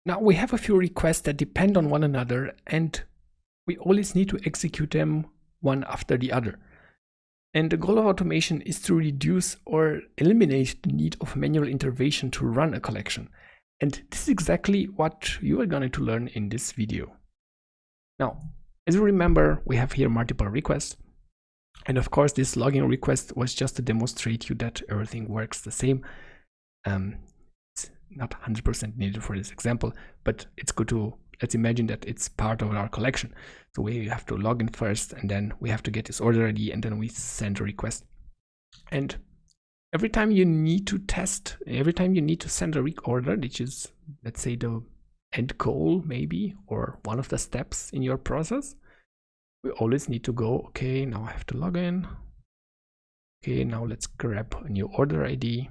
Now we have a few requests that depend on one another, and we always need to execute them one after the other. And the goal of automation is to reduce or eliminate the need of manual intervention to run a collection. And this is exactly what you are going to learn in this video. Now, as you remember, we have here multiple requests. And of course, this login request was just to demonstrate you that everything works the same. It's not 100% needed for this example, but it's good to, let's imagine that it's part of our collection. So we have to log in first, and then we have to get this order ID, and then we send a request. And every time you need to test, every time you need to send a reorder, which is, let's say, the end goal maybe, or one of the steps in your process, we always need to go, okay, now I have to log in. Okay, now let's grab a new order ID.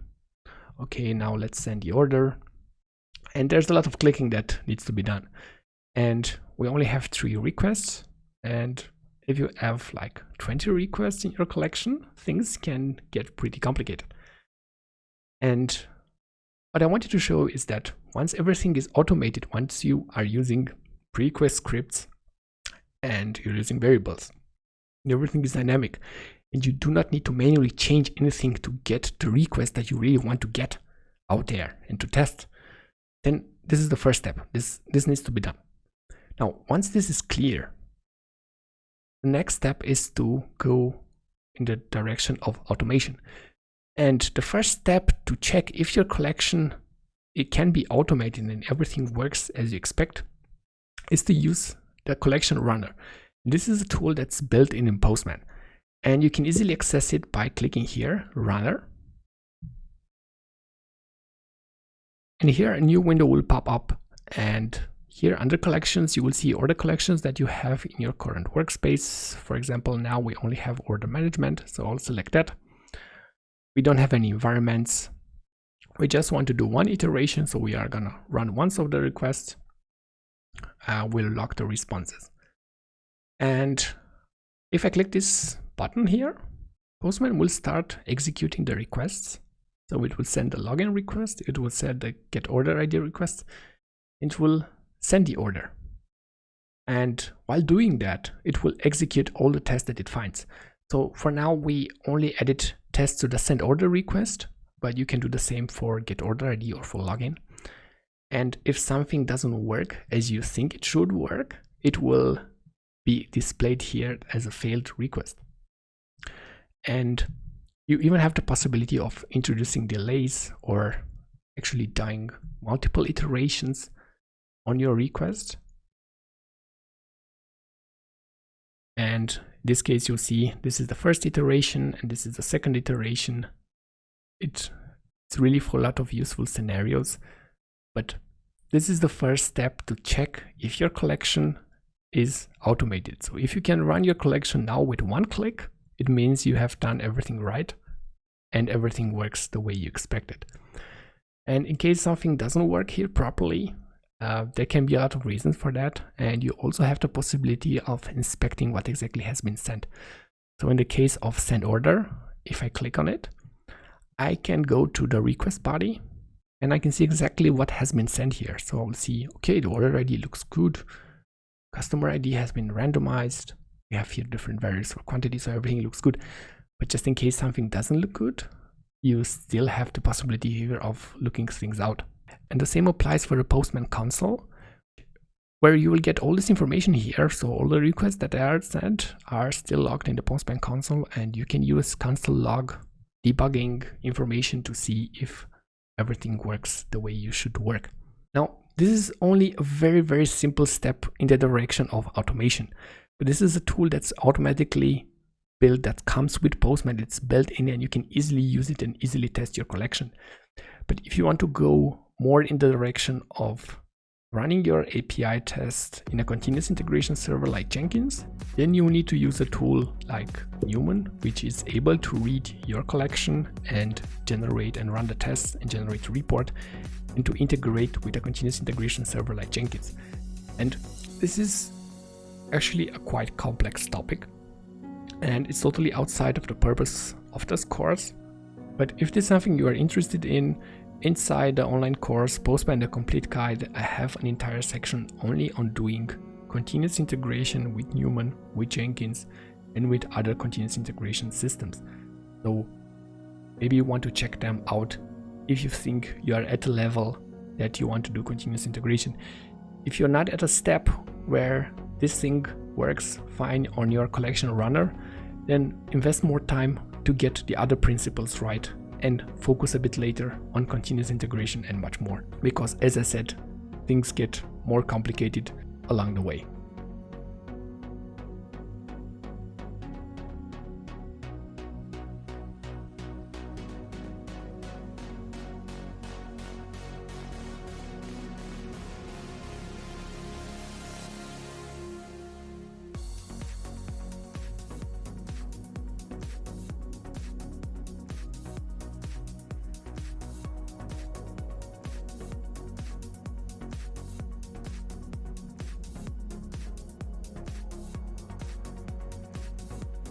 Okay, now let's send the order. And there's a lot of clicking that needs to be done. And we only have 3 requests. And if you have like 20 requests in your collection, things can get pretty complicated. And what I wanted to show is that once everything is automated, once you are using pre-request scripts and you're using variables, and everything is dynamic, and you do not need to manually change anything to get the request that you really want to get out there and to test, then this is the first step. This needs to be done. Now, once this is clear, the next step is to go in the direction of automation. And the first step to check if your collection, it can be automated and everything works as you expect, is to use the collection runner. This is a tool that's built in Postman, and you can easily access it by clicking here, runner. And here a new window will pop up, and here under collections, you will see order collections that you have in your current workspace. For example, now we only have order management, so I'll select that. We don't have any environments. We just want to do one iteration, so we are gonna run once of the request. We'll log the responses. And if I click this button here, Postman will start executing the requests. So it will send the login request, it will send the get order ID request, it will send the order. And while doing that, it will execute all the tests that it finds. So for now, we only added tests to the send order request, but you can do the same for get order ID or for login. And if something doesn't work as you think it should work, it will be displayed here as a failed request. And you even have the possibility of introducing delays or actually doing multiple iterations on your request. And in this case, you'll see this is the first iteration and this is the second iteration. It's really for a lot of useful scenarios, but this is the first step to check if your collection is automated. So if you can run your collection now with one click, it means you have done everything right and everything works the way you expected. And in case something doesn't work here properly, there can be a lot of reasons for that, and you also have the possibility of inspecting what exactly has been sent. So in the case of send order, if I click on it, I can go to the request body and I can see exactly what has been sent here. So I'll see, okay, the order ID looks good, customer ID has been randomized, we have here different values for quantity, so everything looks good. But just in case something doesn't look good, you still have the possibility here of looking things out. And the same applies for the Postman console, where you will get all this information here. So all the requests that are sent are still logged in the Postman console, and you can use console log debugging information to see if everything works the way you should work. Now, this is only a very, very simple step in the direction of automation. But this is a tool that's automatically built, that comes with Postman. It's built in and you can easily use it and easily test your collection. But if you want to go more in the direction of running your API test in a continuous integration server like Jenkins, then you need to use a tool like Newman, which is able to read your collection and generate and run the tests and generate a report, and to integrate with a continuous integration server like Jenkins. And this is actually a quite complex topic, and it's totally outside of the purpose of this course. But if this is something you are interested in, Inside the online course Postman the Complete Guide, I have an entire section only on doing continuous integration with Newman, with Jenkins, and with other continuous integration systems. So maybe you want to check them out if you think you are at a level that you want to do continuous integration. If you're not at a step where this thing works fine on your collection runner, then invest more time to get the other principles right and focus a bit later on continuous integration and much more. Because as I said, things get more complicated along the way.